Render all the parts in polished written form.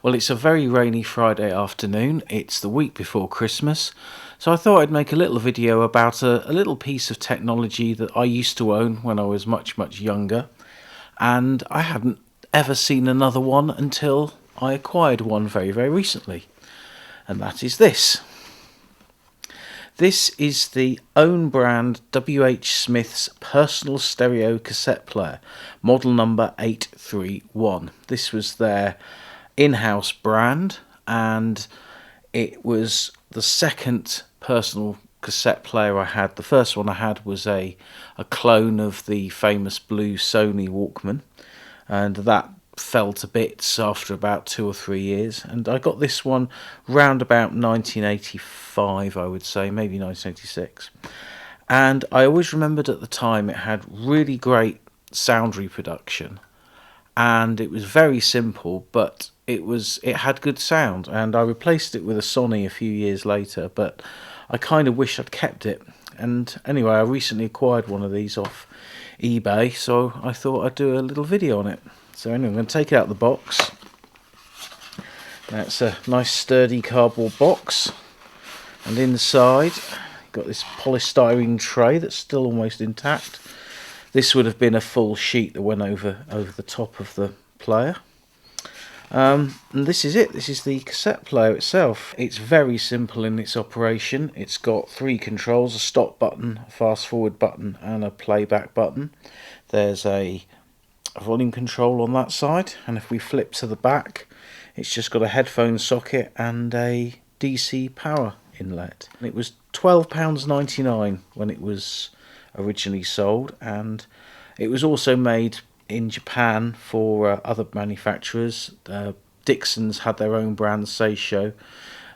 Well, it's a very rainy Friday afternoon. It's the week before Christmas. So I thought I'd make a little video about a little piece of technology that I used to own when I was much, much younger. And I hadn't ever seen another one until I acquired one very, very recently. And that is this. This is the own brand WHSmiths personal stereo cassette player, model number 831. This was their in-house brand, and it was the second personal cassette player I had. The first one I had was a clone of the famous blue Sony Walkman, and that fell to bits after about 2 or 3 years, and I got this one round about 1985, I would say, maybe 1986. And I always remembered at the time it had really great sound reproduction, and it was very simple, but it had good sound. And I replaced it with a Sony a few years later, but I kind of wish I'd kept it. And anyway, I recently acquired one of these off eBay, so I thought I'd do a little video on it. So anyway, I'm going to take it out of the box. That's a nice sturdy cardboard box, and inside got this polystyrene tray that's still almost intact. This would have been a full sheet that went over the top of the player. And this is it. This is the cassette player itself. It's very simple in its operation. It's got 3 controls: a stop button, a fast forward button, and a playback button. There's a volume control on that side, and if we flip to the back, it's just got a headphone socket and a DC power inlet. It was £12.99 when it was originally sold, and it was also made in Japan for other manufacturers. Dixon's had their own brand, Seisho,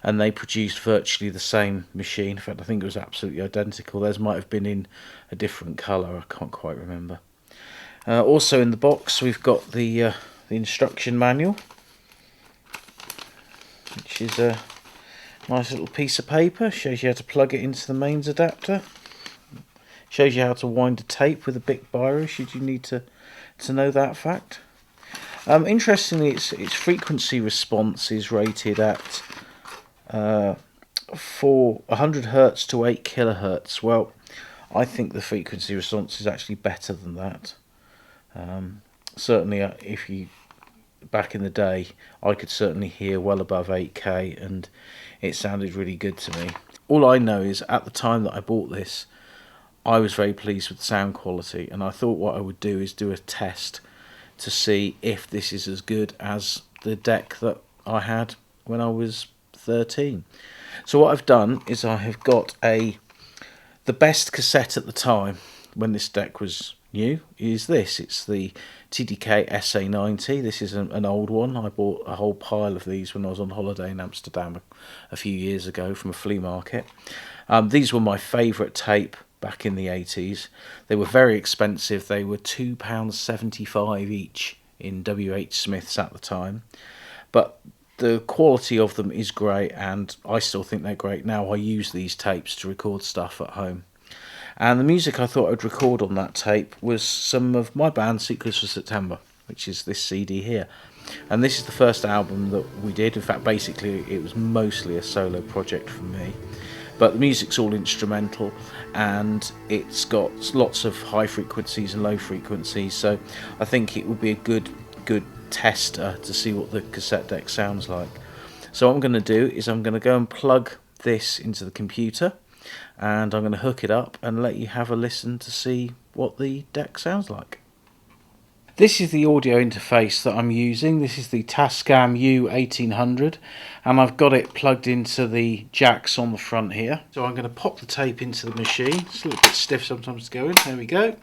and they produced virtually the same machine. In fact, I think it was absolutely identical. Theirs might have been in a different colour, I can't quite remember. Also in the box we've got the instruction manual, which is a nice little piece of paper. Shows you how to plug it into the mains adapter. Shows you how to wind a tape with a Bic biro, should you need to know that fact. Interestingly, its frequency response is rated at for 100 Hz to 8 kHz. Well, I think the frequency response is actually better than that. Certainly, back in the day, I could certainly hear well above 8K, and it sounded really good to me. All I know is at the time that I bought this, I was very pleased with the sound quality, and I thought what I would do is do a test to see if this is as good as the deck that I had when I was 13. So what I've done is I have got the best cassette at the time when this deck was new is this. It's the TDK SA90. This is an old one. I bought a whole pile of these when I was on holiday in Amsterdam a few years ago from a flea market. These were my favourite tape back in the 80s. They were very expensive. They were £2.75 each in WHSmiths at the time, but the quality of them is great, and I still think they're great now. I use these tapes to record stuff at home. And the music I thought I'd record on that tape was some of my band, Secrets for September, which is this CD here. And this is the first album that we did. In fact, basically, it was mostly a solo project for me. But the music's all instrumental, and it's got lots of high frequencies and low frequencies. So I think it would be a good tester to see what the cassette deck sounds like. So what I'm going to do is I'm going to go and plug this into the computer, and I'm going to hook it up and let you have a listen to see what the deck sounds like. This is the audio interface that I'm using. This is the Tascam U1800, and I've got it plugged into the jacks on the front here. So I'm going to pop the tape into the machine. It's a little bit stiff sometimes to go in. There we go.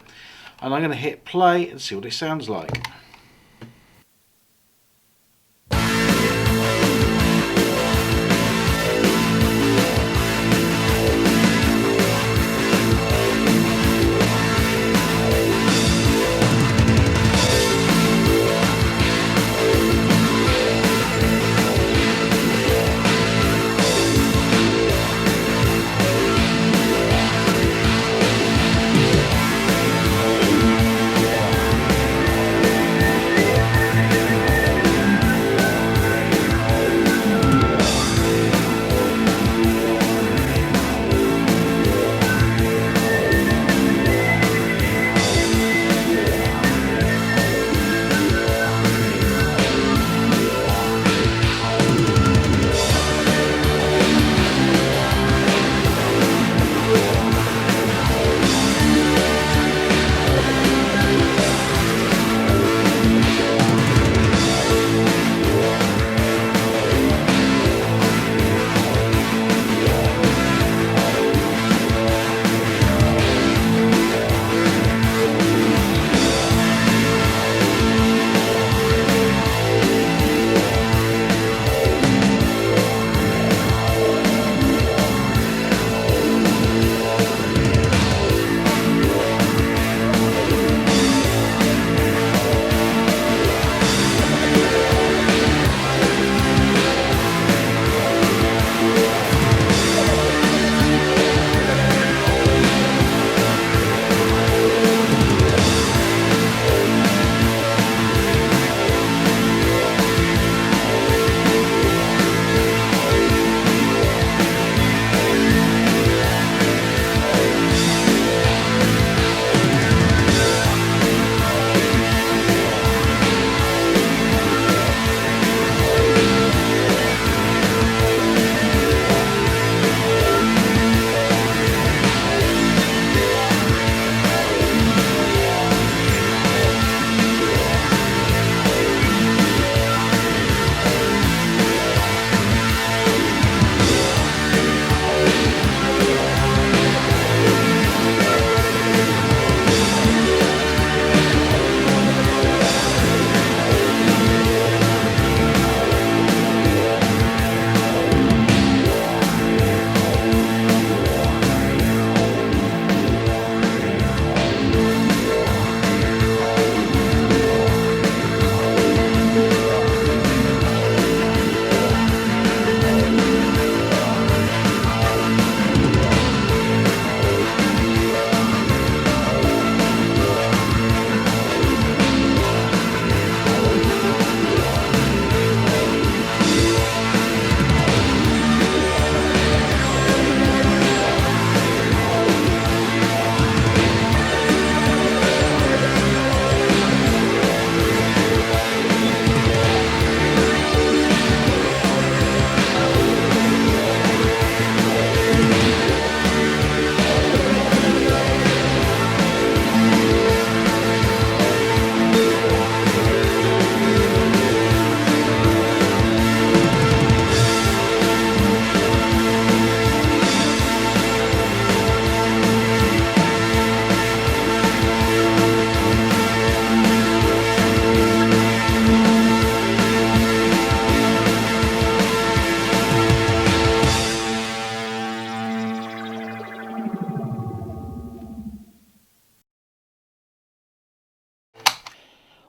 And I'm going to hit play and see what it sounds like.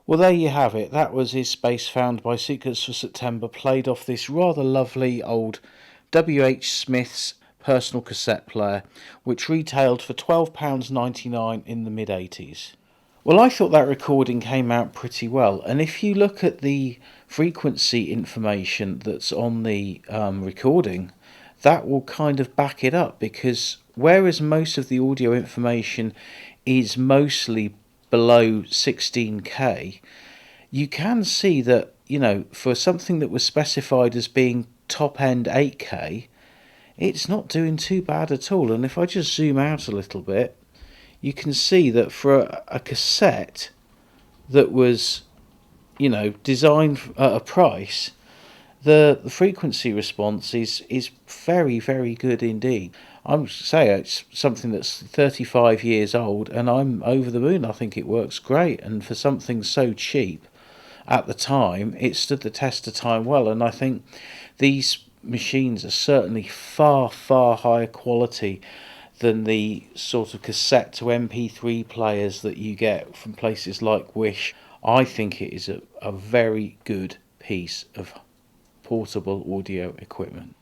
Well, there you have it. That was Is Space Found by Secrets for September, played off this rather lovely old WHSmiths personal cassette player, which retailed for £12.99 in the mid-80s. Well, I thought that recording came out pretty well, and if you look at the frequency information that's on the recording, that will kind of back it up, because whereas most of the audio information is mostly below 16k, you can see that, for something that was specified as being top end 8k, it's not doing too bad at all. And if I just zoom out a little bit, you can see that for a cassette that was, designed at a price, the frequency response is very, very good indeed. I'm say it's something that's 35 years old, and I'm over the moon. I think it works great, and for something so cheap at the time, it stood the test of time well. And I think these machines are certainly far, far higher quality than the sort of cassette to MP3 players that you get from places like Wish. I think it is a very good piece of portable audio equipment.